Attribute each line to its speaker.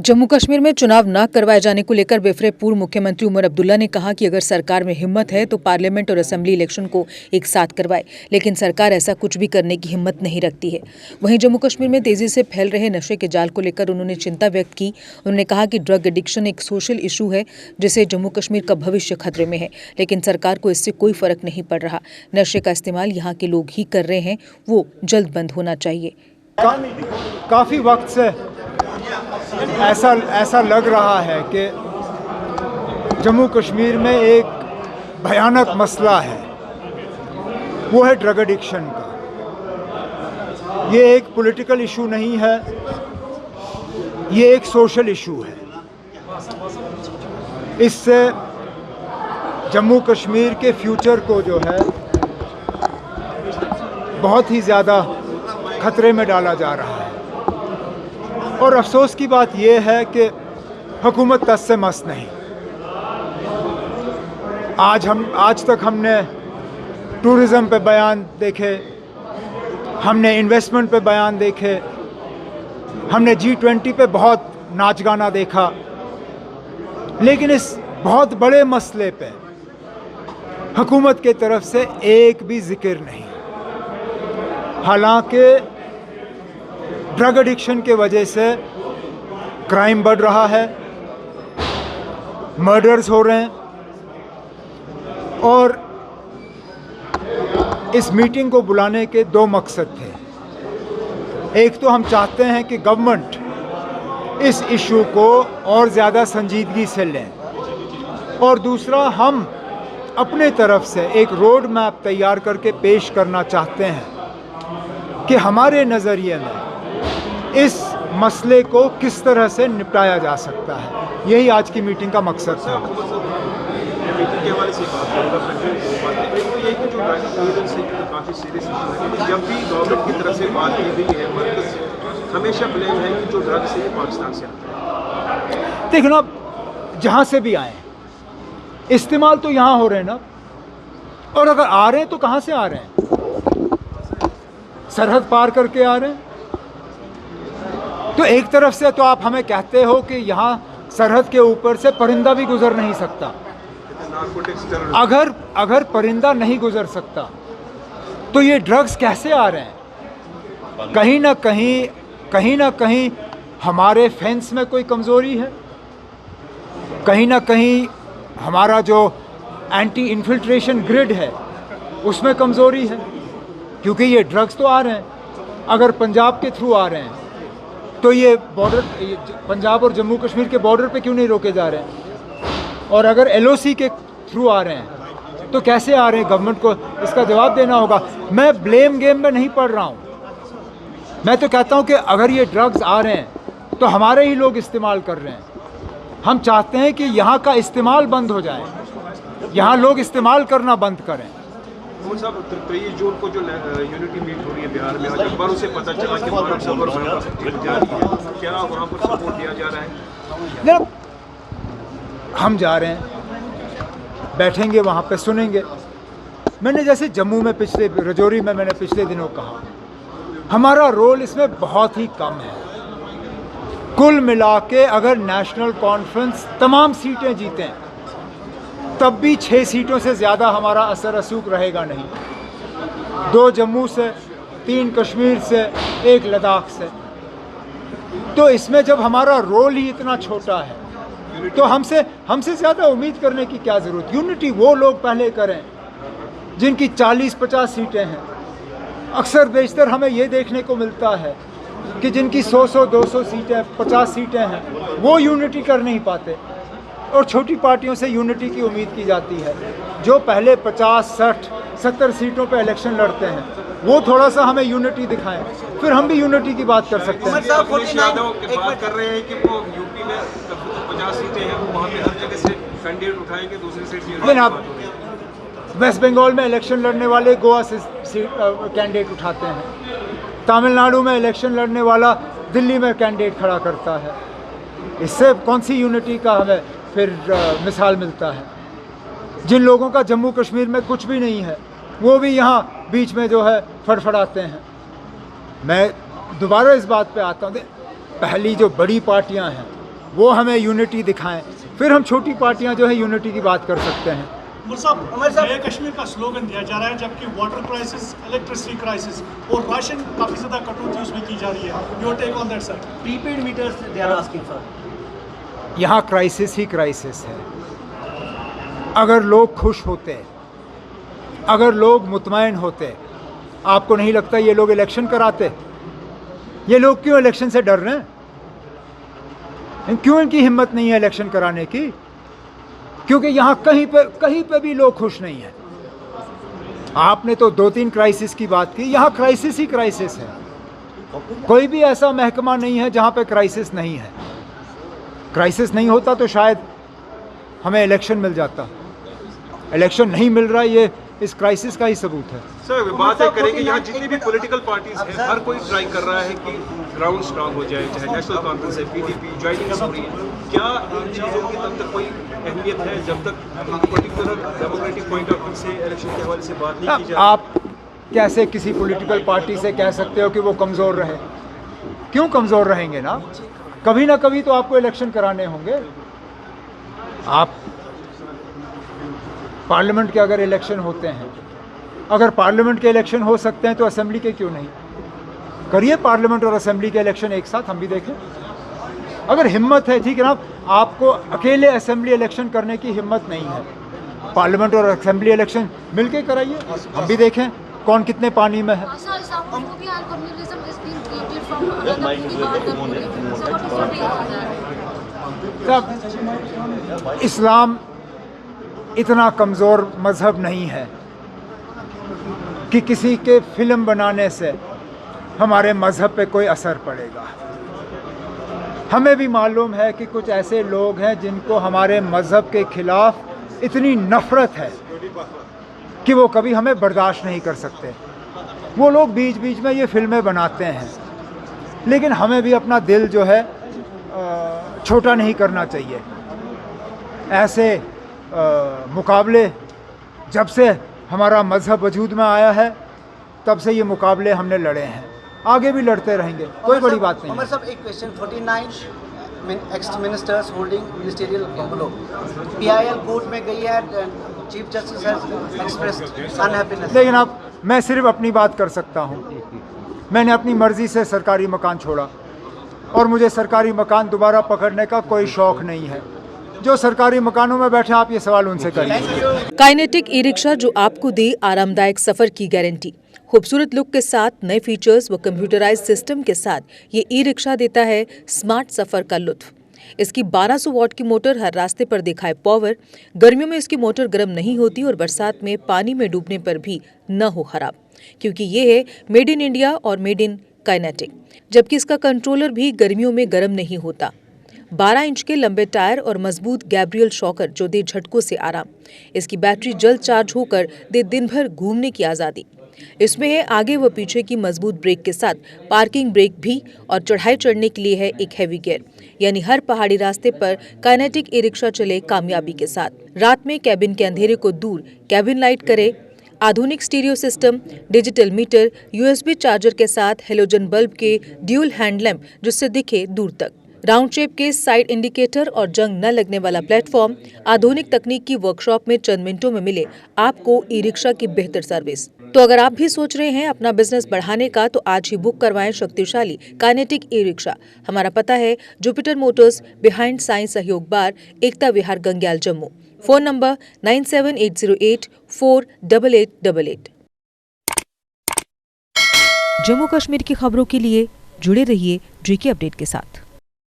Speaker 1: जम्मू कश्मीर में चुनाव न करवाए जाने को लेकर बिफरे पूर्व मुख्यमंत्री उमर अब्दुल्ला ने कहा कि अगर सरकार में हिम्मत है तो पार्लियामेंट और असेंबली इलेक्शन को एक साथ करवाए, लेकिन सरकार ऐसा कुछ भी करने की हिम्मत नहीं रखती है। वहीं जम्मू कश्मीर में तेजी से फैल रहे नशे के जाल को लेकर उन्होंने चिंता व्यक्त की। उन्होंने कहा कि ड्रग एडिक्शन एक सोशल इशू है जिससे जम्मू कश्मीर का भविष्य खतरे में है, लेकिन सरकार को इससे कोई फर्क नहीं पड़ रहा। नशे का इस्तेमाल यहाँ के लोग ही कर रहे हैं, वो जल्द बंद होना चाहिए।
Speaker 2: काफ़ी वक्त से ऐसा लग रहा है कि जम्मू कश्मीर में एक भयानक मसला है, वो है ड्रग एडिक्शन का। ये एक पॉलिटिकल इशू नहीं है, ये एक सोशल इशू है। इससे जम्मू कश्मीर के फ्यूचर को जो है बहुत ही ज़्यादा खतरे में डाला जा रहा है। और अफसोस की बात यह है कि हुकूमत तस से मस नहीं। आज तक हमने टूरिज़म पे बयान देखे, हमने इन्वेस्टमेंट पे बयान देखे, हमने G20 पे बहुत नाच गाना देखा, लेकिन इस बहुत बड़े मसले पे हुकूमत के तरफ से एक भी जिक्र नहीं। हालांकि ड्रग एडिक्शन के वजह से क्राइम बढ़ रहा है, मर्डर्स हो रहे हैं, और इस मीटिंग को बुलाने के दो मकसद थे। एक तो हम चाहते हैं कि गवर्नमेंट इस इशू को और ज़्यादा संजीदगी से लें, और दूसरा हम अपने तरफ से एक रोड मैप तैयार करके पेश करना चाहते हैं कि हमारे नज़रिए में इस मसले को किस तरह से निपटाया जा सकता है। यही आज की मीटिंग का मकसद था।
Speaker 3: जब भी गवर्नमेंट की तरफ से बात की गई है, हमेशा ब्लेम है कि जो ड्रग्स है पाकिस्तान से आता है।
Speaker 2: देखो ना, जहाँ से भी आए इस्तेमाल तो यहाँ हो रहे हैं ना, और अगर आ रहे हैं तो कहाँ से आ रहे हैं? सरहद पार करके आ रहे हैं। तो एक तरफ से तो आप हमें कहते हो कि यहाँ सरहद के ऊपर से परिंदा भी गुजर नहीं सकता। अगर परिंदा नहीं गुजर सकता तो ये ड्रग्स कैसे आ रहे हैं? कहीं ना कहीं हमारे फेंस में कोई कमज़ोरी है, कहीं ना कहीं हमारा जो एंटी इन्फिल्ट्रेशन ग्रिड है उसमें कमज़ोरी है, क्योंकि ये ड्रग्स तो आ रहे हैं। अगर पंजाब के थ्रू आ रहे हैं तो ये बॉर्डर, पंजाब और जम्मू कश्मीर के बॉर्डर पे क्यों नहीं रोके जा रहे हैं? और अगर LOC के थ्रू आ रहे हैं तो कैसे आ रहे हैं? गवर्नमेंट को इसका जवाब देना होगा। मैं ब्लेम गेम में नहीं पड़ रहा हूँ। मैं तो कहता हूँ कि अगर ये ड्रग्स आ रहे हैं तो हमारे ही लोग इस्तेमाल कर रहे हैं। हम चाहते हैं कि यहाँ का इस्तेमाल बंद हो जाए, यहाँ लोग इस्तेमाल करना बंद करें।
Speaker 3: साहब, 23 जून को जो यूनिटी मीट हो रही है बिहार में, आज अखबारों से पता चला कि क्या वहाँ पर सपोर्ट दिया जा रहा है?
Speaker 2: हम जा रहे हैं, बैठेंगे वहाँ पे, सुनेंगे। मैंने जैसे जम्मू में रजौरी में मैंने पिछले दिनों कहा, हमारा रोल इसमें बहुत ही कम है। कुल मिला के अगर नेशनल कॉन्फ्रेंस तमाम सीटें जीतें तब भी 6 सीटों से ज़्यादा हमारा असर रसूख रहेगा नहीं। 2 जम्मू से, 3 कश्मीर से, 1 लद्दाख से। तो इसमें जब हमारा रोल ही इतना छोटा है तो हमसे ज़्यादा उम्मीद करने की क्या ज़रूरत? यूनिटी वो लोग पहले करें जिनकी 40-50 सीटें हैं। अक्सर बेशतर हमें ये देखने को मिलता है कि जिनकी 100-200 सीटें, 50 सीटें हैं, वो यूनिटी कर नहीं पाते, और छोटी पार्टियों से यूनिटी की उम्मीद की जाती है। जो पहले 50, 60, 70 सीटों पे इलेक्शन लड़ते हैं वो थोड़ा सा हमें यूनिटी दिखाएं, फिर हम भी यूनिटी की बात कर सकते हैं।
Speaker 3: बात कर रहे हैं कि वो यूपी में 50 सीटें हैं, वो वहाँ पे हर जगह से कैंडिडेट उठाएंगे, दूसरी सीट।
Speaker 2: लेकिन आप वेस्ट बंगाल में इलेक्शन लड़ने वाले गोवा से कैंडिडेट उठाते हैं, तमिलनाडु में इलेक्शन लड़ने वाला दिल्ली में कैंडिडेट खड़ा करता है। इससे कौन सी यूनिटी का हमें फिर मिसाल मिलता है? जिन लोगों का जम्मू कश्मीर में कुछ भी नहीं है वो भी यहाँ बीच में जो है फड़फड़ाते हैं। मैं दोबारा इस बात पे आता हूँ, पहली जो बड़ी पार्टियां हैं वो हमें यूनिटी दिखाएं, फिर हम छोटी पार्टियां जो है यूनिटी की बात कर सकते हैं।
Speaker 4: उमर साहब, नए कश्मीर का स्लोगन दिया जा रहा है, जबकि वाटर क्राइसिस, इलेक्ट्रिसिटी क्राइसिस और राशन काफ़ी ज़्यादा कटौती उसमें की जा रही है। Your take on that sir?
Speaker 5: Prepaid meters they are asking for.
Speaker 2: यहाँ क्राइसिस ही क्राइसिस है। अगर लोग खुश होते, अगर लोग मुतमईन होते, आपको नहीं लगता ये लोग इलेक्शन कराते? ये लोग क्यों इलेक्शन से डर रहे हैं? क्यों इनकी हिम्मत नहीं है इलेक्शन कराने की? क्योंकि यहाँ कहीं पे भी लोग खुश नहीं हैं। आपने तो 2-3 क्राइसिस की बात की, यहाँ क्राइसिस ही क्राइसिस है। कोई भी ऐसा महकमा नहीं है जहाँ पे क्राइसिस नहीं है। क्राइसिस नहीं होता तो शायद हमें इलेक्शन मिल जाता। इलेक्शन नहीं मिल रहा, ये इस क्राइसिस का ही सबूत है।
Speaker 3: सर, बात है करेंगे यहाँ जितनी भी पॉलिटिकल पार्टीज हैं, हर कोई ट्राई कर रहा है कि ग्राउंड स्ट्रांग हो जाए, चाहे नेशनल कॉन्फ्रेंस है, पीडीपी ज्वाइनिंग हो रही है। क्या इन चीज़ों की तब तक कोई अहमियत है जब तक particular democratic point of view से इलेक्शन के हवाले से बात नहीं की जाए?
Speaker 2: आप कैसे किसी पॉलिटिकल पार्टी से कह सकते हो कि वो कमज़ोर रहे? क्यों कमज़ोर रहेंगे ना? कभी ना कभी तो आपको इलेक्शन कराने होंगे। आप पार्लियामेंट के अगर इलेक्शन होते हैं, अगर पार्लियामेंट के इलेक्शन हो सकते हैं तो असेंबली के क्यों नहीं? करिए पार्लियामेंट और असेंबली के इलेक्शन एक साथ, हम भी देखें। अगर हिम्मत है, ठीक है ना, आपको अकेले असेंबली इलेक्शन करने की हिम्मत नहीं है, पार्लियामेंट और असेंबली इलेक्शन मिलके कराइए, हम भी देखें कौन कितने पानी में है। तब इस्लाम इतना कमज़ोर मज़हब नहीं है कि किसी के फिल्म बनाने से हमारे मज़हब पे कोई असर पड़ेगा। हमें भी मालूम है कि कुछ ऐसे लोग हैं जिनको हमारे मज़हब के ख़िलाफ़ इतनी नफ़रत है कि वो कभी हमें बर्दाश्त नहीं कर सकते। वो लोग बीच बीच में ये फिल्में बनाते हैं, लेकिन हमें भी अपना दिल जो है छोटा नहीं करना चाहिए। ऐसे मुकाबले जब से हमारा मज़हब वजूद में आया है तब से ये मुकाबले हमने लड़े हैं, आगे भी लड़ते रहेंगे, कोई बड़ी बात नहीं।
Speaker 5: उमर साहब, एक question. 49 x ministers holding ministerial bungalow, PIL court में गई है, chief justice has expressed unhappiness.
Speaker 2: लेकिन अब मैं सिर्फ अपनी बात कर सकता हूँ। मैंने अपनी मर्ज़ी से सरकारी मकान छोड़ा और मुझे सरकारी मकान दोबारा पकड़ने का कोई शौक़ नहीं है। जो सरकारी मकानों में बैठे, आप ये सवाल उनसे करिए।
Speaker 1: काइनेटिक ई रिक्शा जो आपको दे आरामदायक सफर की गारंटी। खूबसूरत लुक के साथ, नए फीचर्स व कंप्यूटराइज सिस्टम के साथ ये ई रिक्शा देता है स्मार्ट सफर का लुत्फ। इसकी 1200 वॉट की मोटर हर रास्ते पर दिखाए पावर। गर्मियों में इसकी मोटर गर्म नहीं होती और बरसात में पानी में डूबने पर भी न हो खराब, क्योंकि ये है मेड इन इंडिया और मेड इन काइनेटिक। जबकि इसका कंट्रोलर भी गर्मियों में गर्म नहीं होता। 12 इंच के लंबे टायर और मजबूत गैब्रियल शॉकर जो दे झटकों से आराम। इसकी बैटरी जल्द चार्ज होकर दे दिन भर घूमने की आज़ादी। इसमें है आगे व पीछे की मजबूत ब्रेक के साथ पार्किंग ब्रेक भी, और चढ़ाई चढ़ने के लिए है एक हैवी गियर, यानी हर पहाड़ी रास्ते पर काइनेटिक ई रिक्शा चले कामयाबी के साथ। रात में कैबिन के अंधेरे को दूर कैबिन लाइट करे। आधुनिक stereo system, digital meter, USB charger के साथ हेलोजन बल्ब के ड्यूल हैंड लैंप जिससे दिखे दूर तक। राउंड शेप के साइड इंडिकेटर और जंग न लगने वाला प्लेटफॉर्म। आधुनिक तकनीक की वर्कशॉप में चंद मिनटों में मिले आपको ई रिक्शा की बेहतर सर्विस। तो अगर आप भी सोच रहे हैं अपना बिजनेस बढ़ाने का, तो आज ही बुक करवाएं शक्तिशाली काइनेटिक ई रिक्शा। हमारा पता है Jupiter Motors, behind science Sahyog bar, Ekta Vihar, Gangyal, Jammu. Phone number 9780848888। Jammu Kashmir की खबरों के लिए जुड़े रहिए GK अपडेट के साथ।